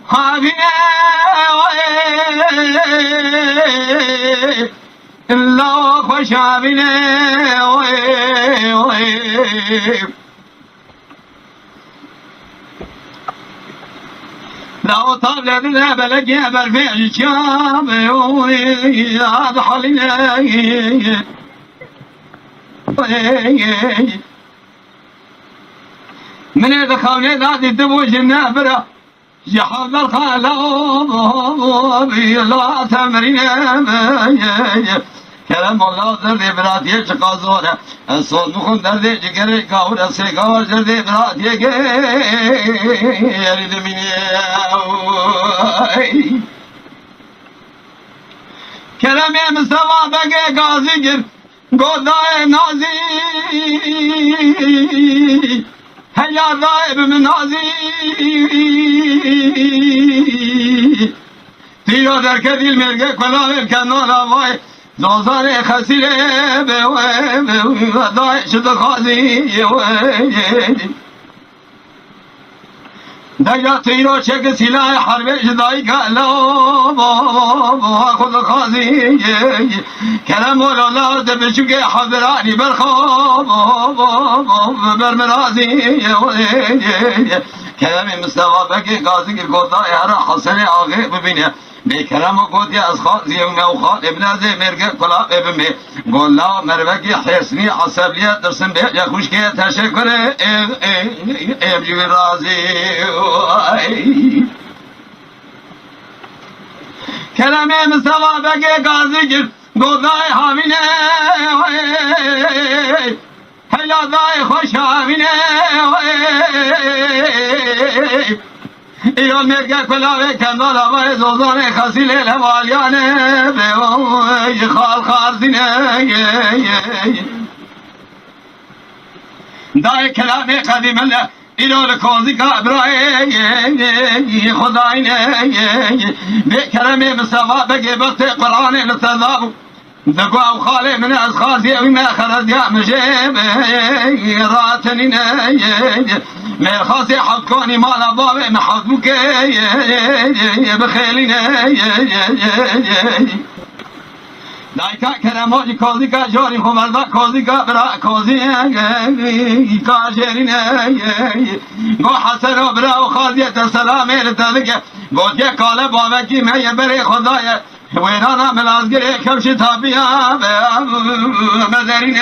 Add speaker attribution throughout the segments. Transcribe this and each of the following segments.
Speaker 1: حبيبي الله خوش حبيبي لو طاب لنا بلقي برفع شام هذا حالنا من يدخلني ذاتي تبوش النافرة يحب الخلاب لا تمرين كلام الله زردي براتي شقازورة الصوت مخون دردي جگري كاورة سيقاور زردي براتي يريد مني كلامي مستوى بقى قاضي جر قضاء نازي هيا ذائب من نازي تيو در كذي المرقى كلاوي الكنال هواي زوزاري خسيري ضايع شد خازي دجا تيرو شك سلاح حرب جداي قالوا خذ خازي كلام ولا دبشك حضراني برخاب برمرازي كلامي مستوى بكي قاضي قضاء يرى حسن آغي ببينه بكلام قوتي از خازي ونوخال ابن زي مرقى كلا ابن قول لا مربكي حرسني عصبية درسن بيجا خوشكي تشكر ابجي رازي كلامي مستوى بكي قاضي قضاء حامينه هلا ضاي خوش حامينه ایران مرگه کلاوه کندال هوای زوزانه خسیل لوالیانه به خال خارزینه دای کلامه قدیم الله ایران کوزی که ابرای خداینه به کلمه مصطفى بگه بخت قرآن لتذابو دقوا وخالي من از خازي وما خرج يا مجيب راتنين من خازي حكوني مال بابي محبوك بخيلين دايكا كرموجي كوزيكا جوري خمردا كوزيكا برا كوزي كاجرين گو حسن و برا و خازية السلام لتذكر قلت يا قال بابكي ما يبري خدايا ويرانا ملازقري كبش تابيا مدرين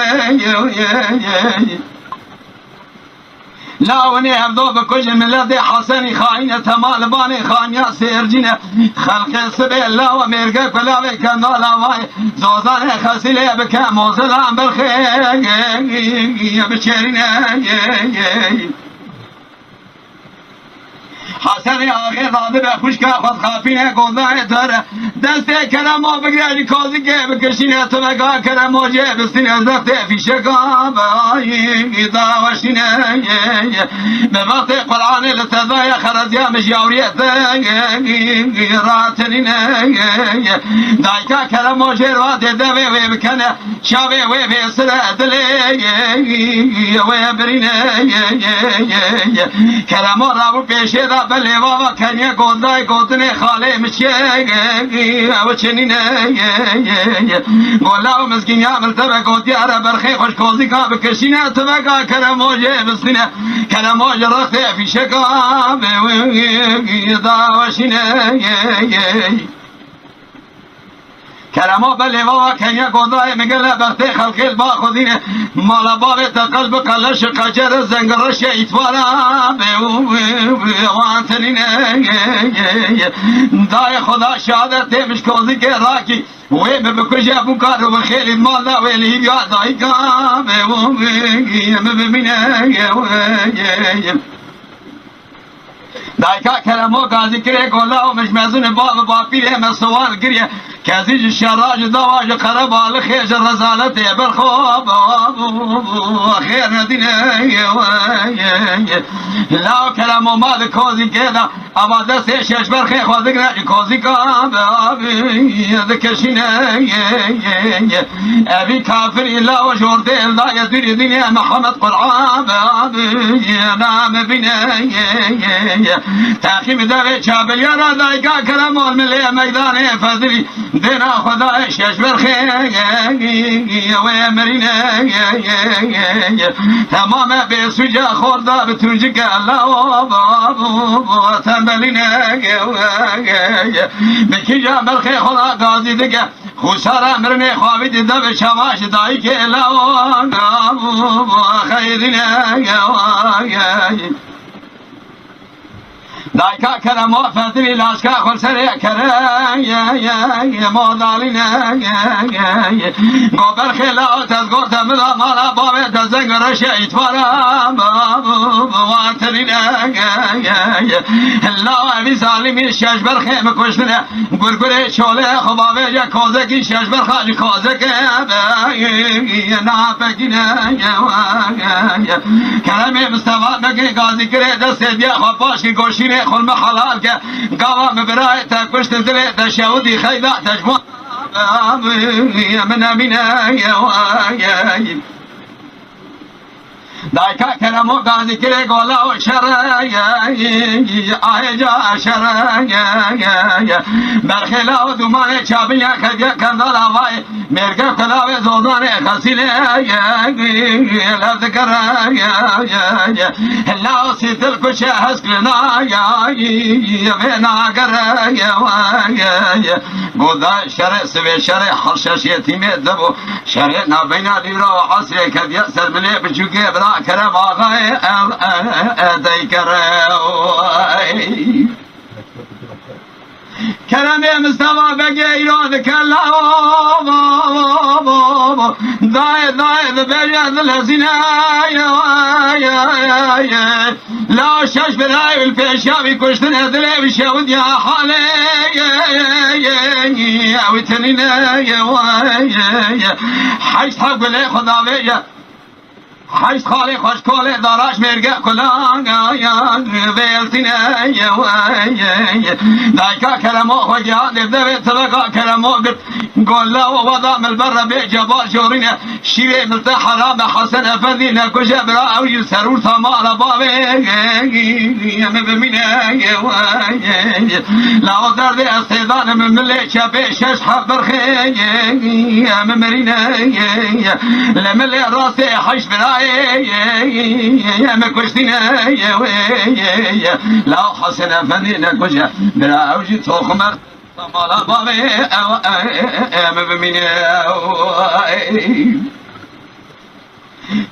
Speaker 1: لا وني هبدو بكل ملادي حسني خاينة تمال باني خانيا سيرجينة خلق سبي الله وميرقى كلاوي كنالا واي زوزاني خسيلي بكا موزلان بالخير بشيرينة حسن آخر داده به خوش که خود خافینه گذاره تره دسته کرما بگردی کازی که بکشینه تو بگاه کرما جه بستینه زخته فیشه کام آیی داوشینه به وقت قرآن لتضای خرزیه مجاوریت راتنینه دایکا کرما جه روات دوه و بکنه شاوه و بسره دلی و برینه کرما رابو پیشه دا بله بابا کنیا گندای گندنه خاله میشه او چنینه گلا و مسکین یا مرتبه گندی اره برخی خوش کوزی که بکشینه تو بگا کرموجه بسینه کرموجه رخته فیشه که داوشینه کرما بله بابا کنیا گندای میگله بخته خلقیل با خودینه مالا بابه تا قلب قلش قجر زنگرش ایتوارا وانتنینه دای خدا شهادت مشکوزی که راکی وی بکشه بکار و خیلی مالا ویلی بیا دای کام ببینه دایکا کلمو گازی کره گلا و مجمزون باب باپیره مسوال گریه کازیج شراج دواج قربال خیج رزالت برخواب خیر ندینه لا کلمو مال کوزی کده اما دست شش برخی خوازک نه کازی کام ذکشینه ابی کافر الا و جورده الا یزوری دینه محمد قرآن نام بینه تاخیم دوی چابل یارا دایگا کرم الملی میدان فضلی دینا خدا شش برخی و مرینه تمام به سوجا خورده بتونجی که الله و تنبلینه بکی جا برخی خدا قاضی دیگه خوشارا مرنه خوابی دیده به شواش دایی که الله و خیرینه دایکا کرم و فضلی لاشکا خل سره کرم مادالینه گوبر خیلا تزگور تمدا مالا باوی تزنگر شیط وارم واترینه الله امی ظالمی شش برخی مکشتنه گرگره چوله خوابه جا کوزکی شش برخی کوزک نافکینه کرم مستوى بگی گازی کره دست دیا خواب باش کی گوشینه خلم حلال که قوام برای تکشت دل تشودی خیدا تجمع من امینه دایکا کرم و قاضی کره گولا و شر آه جا شر برخلا و دومان چابیا خدیا کندال آوای مرگا کلاو زودان خسیله لذکر لا سیتل کش حسکلنا و ناگر گودا شر سوی شر حرشش یتیم دبو شر نابینا لیرا و حسر کدیا سر بلی بچوکه برا کرم آقای ادای کرم مصطفى بقى ایراد کلا دای بجد الحسینه لا شش برای الفیشاوی کشتن دلی بشود یا حاله اوی تنینه حیث حق بلی خداوی حیث خالی خوش کوله داراش مرگه کلان ویلتینه دایکا کرمو خوگیان دیده طبقا کرمو گولا و وضا ملبر بی جبال جورینه شیره ملت حرام حسن افندی نکشه برا اوی سرور تمالا بابه ببینه لاو درد استیدان مملی چپه شش حق برخی ممرینه لملی راست حیش برای مکشتینه لا حسن افندی نکشه برا اوجی توخمر مالا بابه ببینه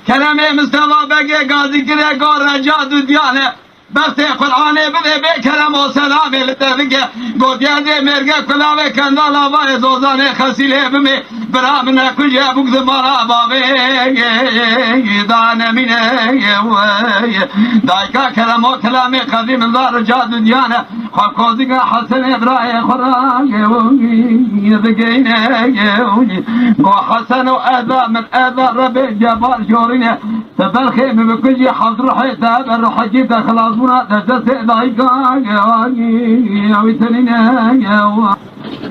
Speaker 1: کلمه مصطفى بگه گازی کره گار رجاد و دیانه بخت قرآن بده به کلم و سلام لطفقه گودیاده مرگه کلاوه کندال آوای زوزانه خسیله بمه برام نکجه بگذ مارا بابه دانمینه دایکا کلم و کلام قدیم دار جاد دیانه خواب کوزیگه حسن ابراهی خورانه بگینه گو حسن و ادا من ادا رب جبال جورینه تبرخی بکجی حفظ روحی تابر روحی تخلاص دست دایگاه ویترینه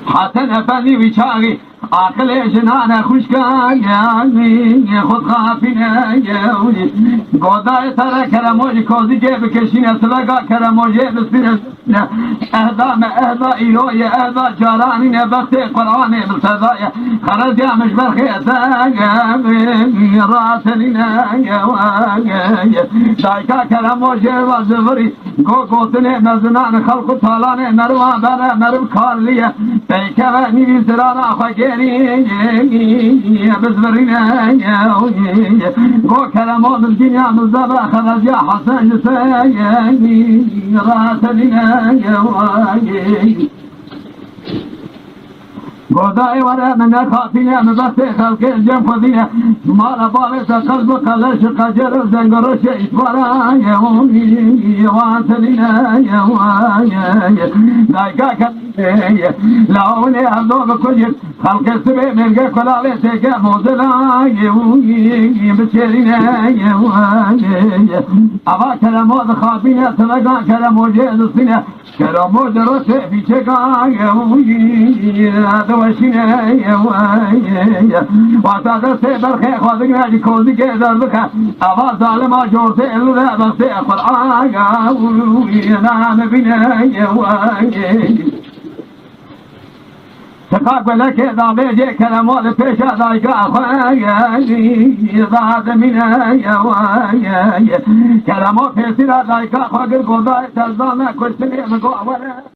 Speaker 1: حسن افندی ویچاری عقل جنان خوشگاه خود خافینه گودای سر کرموج کوزی که بکشینه سلگا کرموج بسپینه اهدام اهدا ایروی اهدا جارانینه بخت قرآن مصدای خرج مجبر خیطه راسلینه دایکا کرموج وزوری گوتنه مزنان خلق طالانه مروان بنا مرو کارلیه بیکه و نیوی سران آخوگیری بزبرینه گو کلمات الدنیا مزدبه خرج حسن جسینه راسلینه خدای وره من خاطینه من بس خلق جم خدینه مال بالس قلب قلش قجر زنگرش اتوارا یومی وانتلینه یومی دایگا کنه لاونه عبدو بکجی خلق سبه مرگه کلاوه تگه موزلا یومی بچرینه یومی اوا کلمات خوابینه سلگان کلموجه دستینه کلمو درسته بیچگاه یومی دوشینه یومی واسه دسته برخه خواهدگی نجی کوزی که در بکه اوا ظالما جورته الوده بسته قرآن یومی نام بینه یومی شقاق لك ضابي جي كلمات پیش دایگا خواهی ذات منه یوایی کلمات پیسی را دایگا خواهی گردای تلزانه کشتنی مگو اوله